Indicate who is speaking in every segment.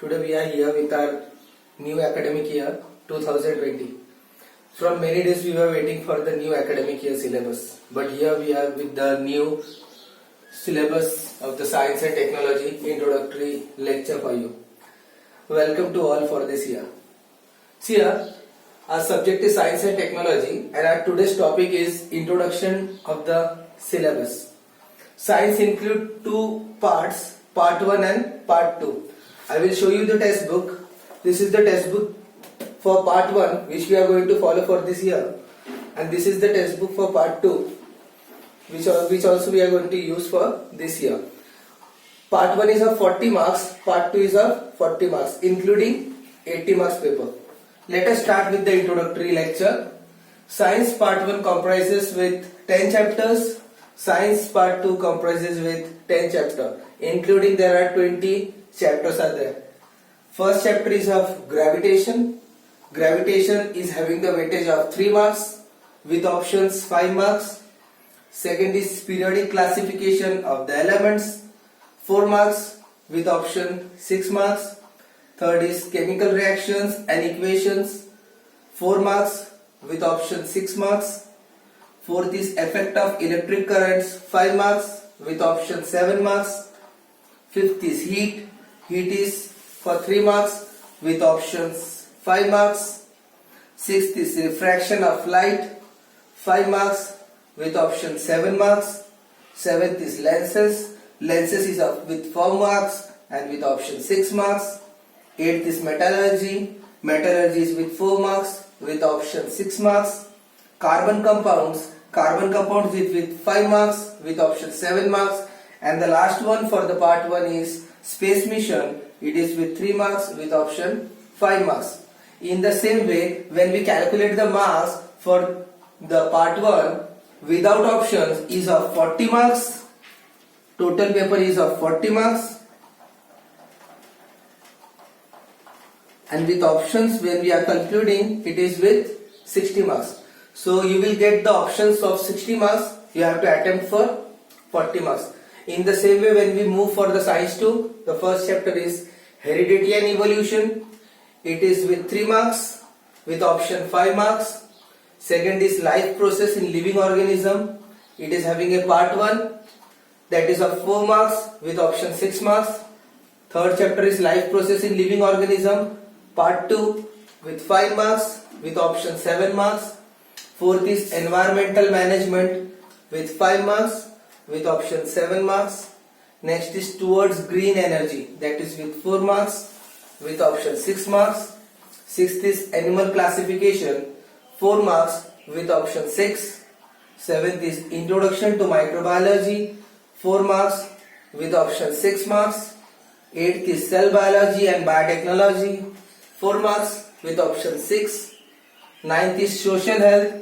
Speaker 1: Today we are here with our new academic year 2020. From many days we were waiting for the new academic year syllabus, but here we are with the new syllabus of the Science and Technology introductory lecture for you. Welcome to all for this year. See here, our subject is Science and Technology and our today's topic is Introduction of the Syllabus. Science include two parts, part 1 and part 2. I will show you the textbook. This is the textbook for part 1 which we are going to follow for this year, and this is the textbook for part 2 which also we are going to use for this year. Part 1 is of 40 marks, part 2 is of 40 marks including 80 marks paper. Let us start with the introductory lecture. Science part 1 comprises with 10 chapters. Science part 2 comprises with 10 chapters, including there are 20 chapters are there. First chapter is of gravitation. Gravitation is having the weightage of 3 marks with options 5 marks. Second is periodic classification of the elements, 4 marks with option 6 marks. Third is chemical reactions and equations, 4 marks with option 6 marks. Fourth is effect of electric currents, 5 marks with option 7 marks. Fifth is heat. Heat is for 3 marks with options 5 marks. Sixth is refraction of light, 5 marks with option 7 marks. Seventh is lenses. Lenses is with 4 marks and with option 6 marks. Eighth is metallurgy. Metallurgy is with 4 marks with option 6 marks. Carbon compounds. Carbon compounds is with 5 marks with option 7 marks. And the last one for the part 1 is space mission. It is with 3 marks with option 5 marks. In the same way, when we calculate the marks for the part 1 without options is of 40 marks. Total paper is of 40 marks. And with options, when we are concluding, it is with 60 marks. So you will get the options of 60 marks. You have to attempt for 40 marks. In the same way, when we move for the science 2, the first chapter is heredity and evolution. It is with 3 marks with option 5 marks. Second is life process in living organism. It is having a part 1 that is of 4 marks with option 6 marks. Third chapter is life process in living organism, part 2 with 5 marks with option 7 marks. Fourth is environmental management with 5 marks with option 7 marks. Next is towards green energy, that is with 4 marks with option 6 marks. Sixth is animal classification, 4 marks with option 6. Seventh is introduction to microbiology, 4 marks with option 6 marks. Eighth is cell biology and biotechnology, 4 marks with option 6. Ninth is social health,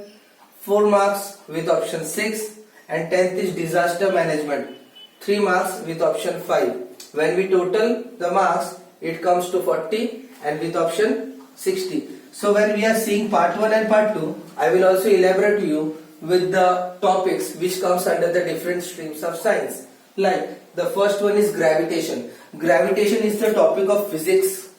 Speaker 1: 4 marks with option 6. And 10th is disaster management, 3 marks with option 5. When we total the marks, it comes to 40 and with option 60. So when we are seeing part 1 and part 2, I will also elaborate to you with the topics which comes under the different streams of science. Like the first one is gravitation. Gravitation is the topic of physics.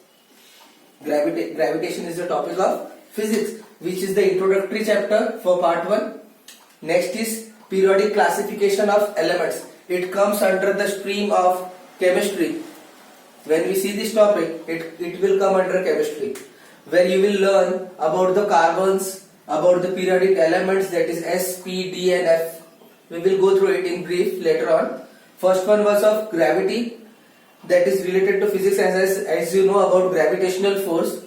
Speaker 1: Gravitation is the topic of physics, which is the introductory chapter for part 1. Next is periodic classification of elements. It comes under the stream of chemistry. When we see this topic, it will come under chemistry, where you will learn about the carbons, about the periodic elements, that is S, P, D and F. We will go through it in brief later on. First one was of gravity, that is related to physics as you know about gravitational force.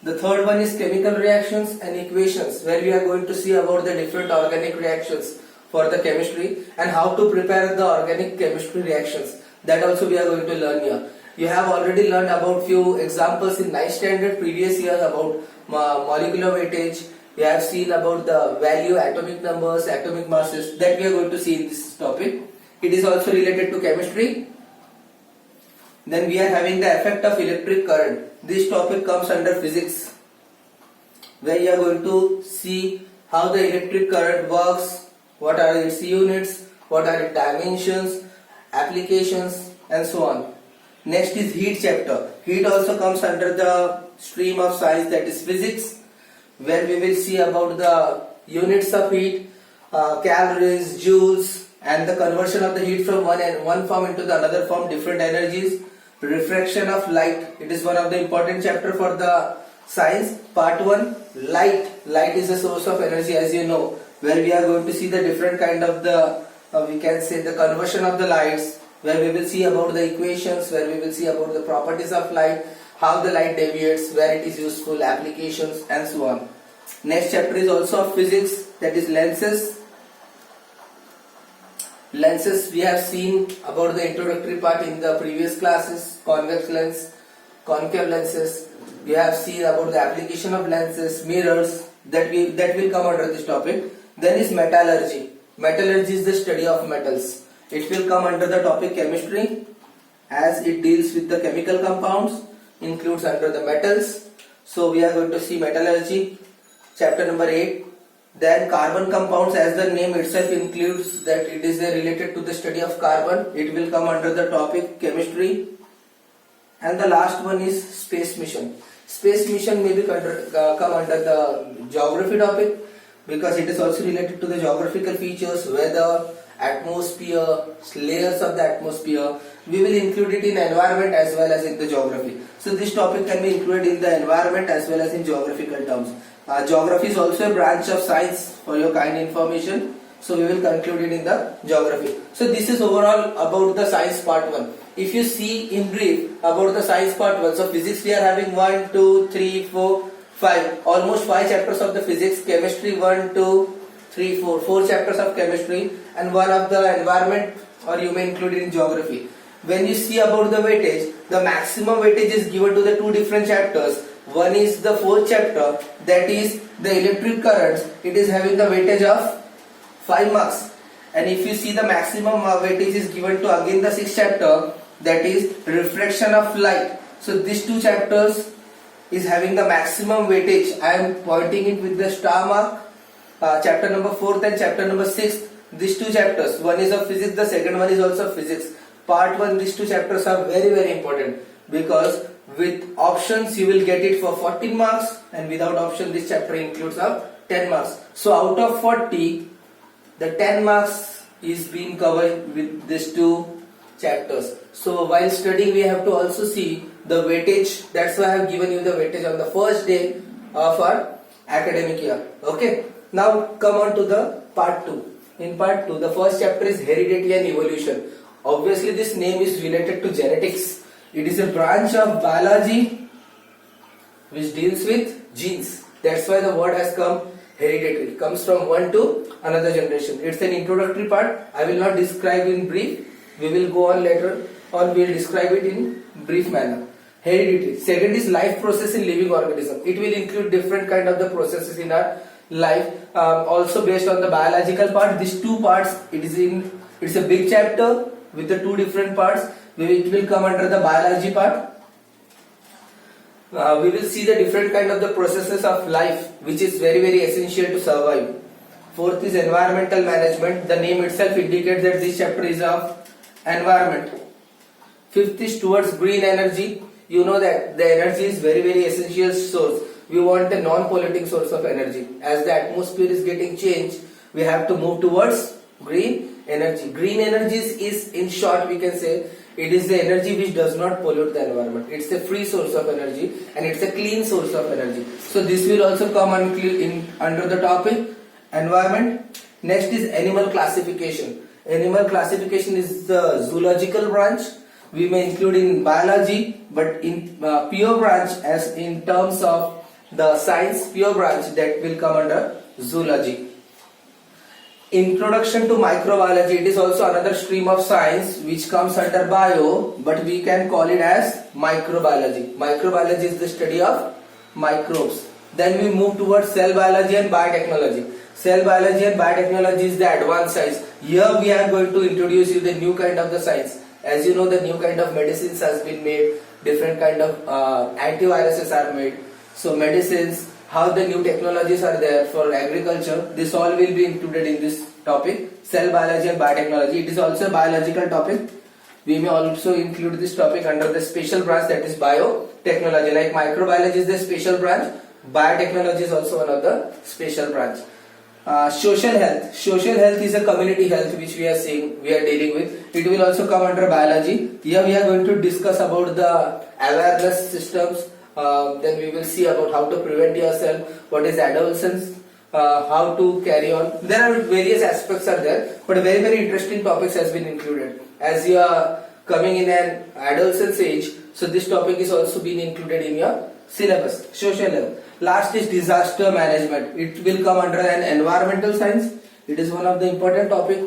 Speaker 1: The third one is chemical reactions and equations, where we are going to see about the different organic reactions for the chemistry and how to prepare the organic chemistry reactions. That also we are going to learn here. You have already learned about few examples in 9th standard previous years about molecular weightage. You have seen about the value, atomic numbers, atomic masses, that we are going to see in this topic. It is also related to chemistry. Then we are having the effect of electric current. This topic comes under physics, where you are going to see how the electric current works, what are its units, what are its dimensions, applications and so on. Next is heat chapter. Heat also comes under the stream of science, that is physics, where we will see about the units of heat, calories, joules, and the conversion of the heat from one form into the another form, different energies, refraction of light. It is one of the important chapter for the science. Part 1, light. Light is a source of energy, as you know, where we are going to see the different kind of the we can say the conversion of the lights, where we will see about the equations, where we will see about the properties of light, how the light deviates, where it is useful, applications, and so on. Next chapter is also of physics, that is lenses. Lenses, we have seen about the introductory part in the previous classes. Convex lens, concave lenses. We have seen about the application of lenses, mirrors, that will come under this topic. Then is metallurgy. Metallurgy is the study of metals. It will come under the topic chemistry, as it deals with the chemical compounds, includes under the metals. So we are going to see metallurgy, chapter number 8. Then carbon compounds, as the name itself includes that it is related to the study of carbon. It will come under the topic chemistry. And the last one is space mission. Space mission may be come under the geography topic, because it is also related to the geographical features, weather, atmosphere, layers of the atmosphere. We will include it in environment as well as in the geography. So this topic can be included in the environment as well as in geographical terms. Geography is also a branch of science, for your kind information. So we will conclude it in the geography. So this is overall about the science part 1. If you see in brief about the science part 1, so physics we are having 1, 2, 3, 4, 5, almost 5 chapters of the physics. Chemistry 1, 2, 3, 4, 4 chapters of chemistry, and one of the environment, or you may include it in geography. When you see about the weightage, the maximum weightage is given to the 2 different chapters. One is the 4th chapter, that is the electric currents. It is having the weightage of 5 marks. And if you see the maximum weightage is given to again the 6th chapter, that is refraction of light. So these 2 chapters is having the maximum weightage. I am pointing it with the star mark. Chapter number 4th and chapter number 6th, these 2 chapters, one is of physics, the second one is also of physics. Part 1, these 2 chapters are very important, because with options you will get it for 14 marks, and without option this chapter includes of 10 marks. So out of 40, the 10 marks is being covered with these 2 chapters. So while studying we have to also see the weightage. That's why I have given you the weightage on the first day of our academic year. Okay. Now come on to the part 2. In part 2, the first chapter is heredity and evolution. Obviously this name is related to genetics. It is a branch of biology which deals with genes. That's why the word has come hereditary. It comes from one to another generation. It's an introductory part. I will not describe in brief. We will go on later on. We will describe it in brief manner. Hereditary. Second is life process in living organism. It will include different kind of the processes in our life, also based on the biological part. These 2 parts, it's a big chapter with the 2 different parts. It will come under the biology part. We will see the different kind of the processes of life, which is very essential to survive. 4th is environmental management. The name itself indicates that this chapter is of environment. 5th is towards green energy. You know that the energy is very essential source. We want a non-polluting source of energy. As the atmosphere is getting changed, we have to move towards green energy. Green energy is, in short, we can say, it is the energy which does not pollute the environment. It's a free source of energy, and it's a clean source of energy. So this will also come under the topic environment. Next is animal classification. Animal classification is the zoological branch. We may include in biology, but in pure branch, as in terms of the science pure branch, that will come under zoology. Introduction to microbiology. It is also another stream of science which comes under bio, but we can call it as microbiology. Microbiology is the study of microbes. Then we move towards cell biology and biotechnology. Cell biology and biotechnology is the advanced science. Here we are going to introduce you the new kind of the science. As you know, the new kind of medicines has been made, different kind of antiviruses are made. So medicines, how the new technologies are there for agriculture, this all will be included in this topic, cell biology and biotechnology. It is also a biological topic. We may also include this topic under the special branch, that is biotechnology. Like microbiology is the special branch, biotechnology is also one of the special branch. Social health. Social health is a community health which we are dealing with. It will also come under biology. Here we are going to discuss about the awareness systems. Then we will see about how to prevent yourself, what is adolescence, how to carry on. There are various aspects are there, but very very interesting topics has been included. As you are coming in an adolescence age, so this topic is also being included in your syllabus. Social health. Last is disaster management. It will come under an environmental science. It is one of the important topic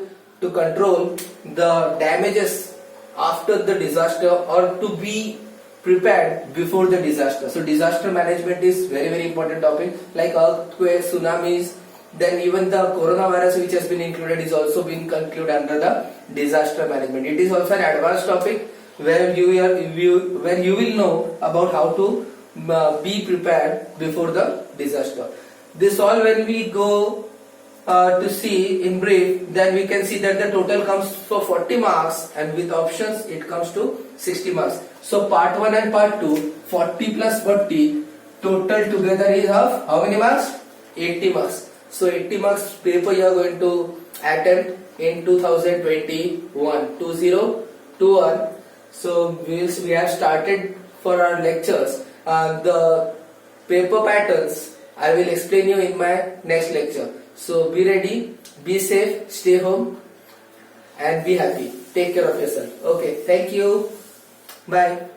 Speaker 1: to control the damages after the disaster or to be prepared before the disaster. So disaster management is very very important topic, like earthquakes, tsunamis, then even the coronavirus which has been included is also being concluded under the disaster management. It is also an advanced topic where you will know about how to be prepared before the disaster. This all when we go to see in brief, then we can see that the total comes for 40 marks and with options it comes to 60 marks. So part 1 and part 2, 40 plus 40, total together is of how many marks? 80 marks. So 80 marks paper you are going to attempt in 2021, 2021. So we have started for our lectures. The paper patterns I will explain you in my next lecture. So be ready, be safe, stay home and be happy. Take care of yourself. Okay, thank you. Bye.